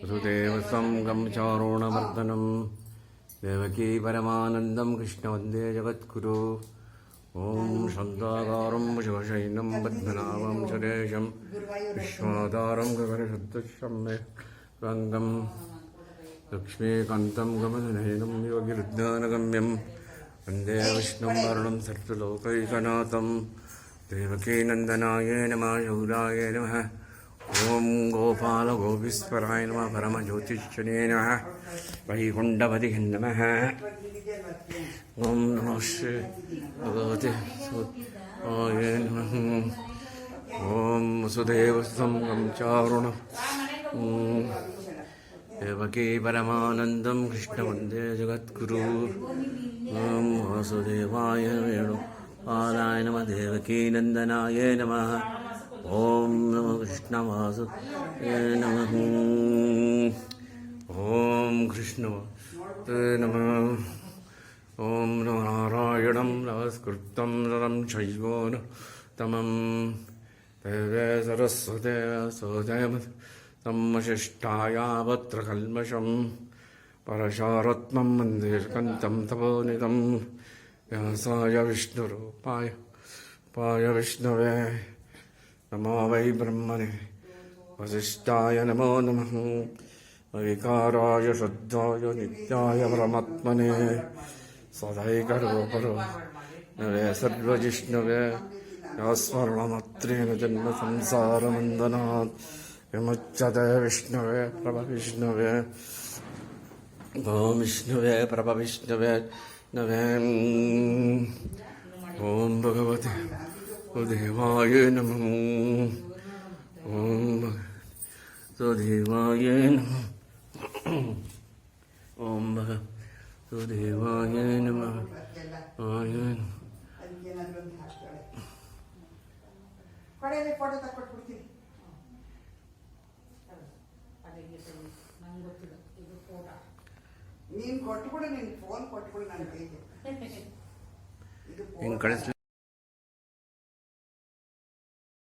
वसुदेवसंगं चारुणवर्धनं देवकी परमानन्दं कृष्णवन्दे जगद्गुरो ॐ शान्ताकारं शिवशयनं पद्मनाभं सुरेशं विश्वाधारं गगनशब्दशम्यं लक्ष्मीकान्तं गमननयनं योगिरुद्यानगम्यं वन्दे विष्णुं वरुणं सर्वलोकैकनाथं देवकीनन्दनाय नमः शौराय नमः ओं गोपाल गोपीश्वराय नमः परमज्योतिष्ठने नमः वैकुण्ठपतिः नमः ओं नमः श्री भगवते वासुदेवाय नमः ओं वसुदेवसंगं चारुणं देवकी परमानन्दं कृष्णवन्दे जगद्गुरु ओं वासुदेवाय वेणुपालाय नमः देवकीनन्दनाय नमः ओम नमो कृष्णवासुदेवाय नमः ओम कृष्णवासुदेवाय नमः ओम नमो नारायणं नमस्कृतं नरं चैव नरोत्तमं देवी सरस्वती व्यासदेवं वशिष्ठायावत्रकल्मषं परशारत्नं वन्दे कान्तं तपोनिधं व्यासाय विष्णुरूपाय विष्णवे नमो वै ब्रह्मणे वसिष्ठाय नमो नमः विकाराय शुद्धाय नित्याय परमात्मने सदैकरूपरूपिणे सर्वजिष्णवे स्मरणमात्रेण जन्मसंसारबन्धनात् विमुच्यते विष्णवे प्रभविष्णवे ॐ विष्णवे प्रभविष्णवे नवे ॐ भगवते वासुदेवाय नमः ओं वासुदेवाय नमः ओं वासुदेवाय नमः ನೀನು ಕೊಟ್ಟು ಕೂಡ ನಿನ್ನ ಫೋನ್ ಕೊಟ್ಟು ಕೂಡ ನನಗೆ ಇದು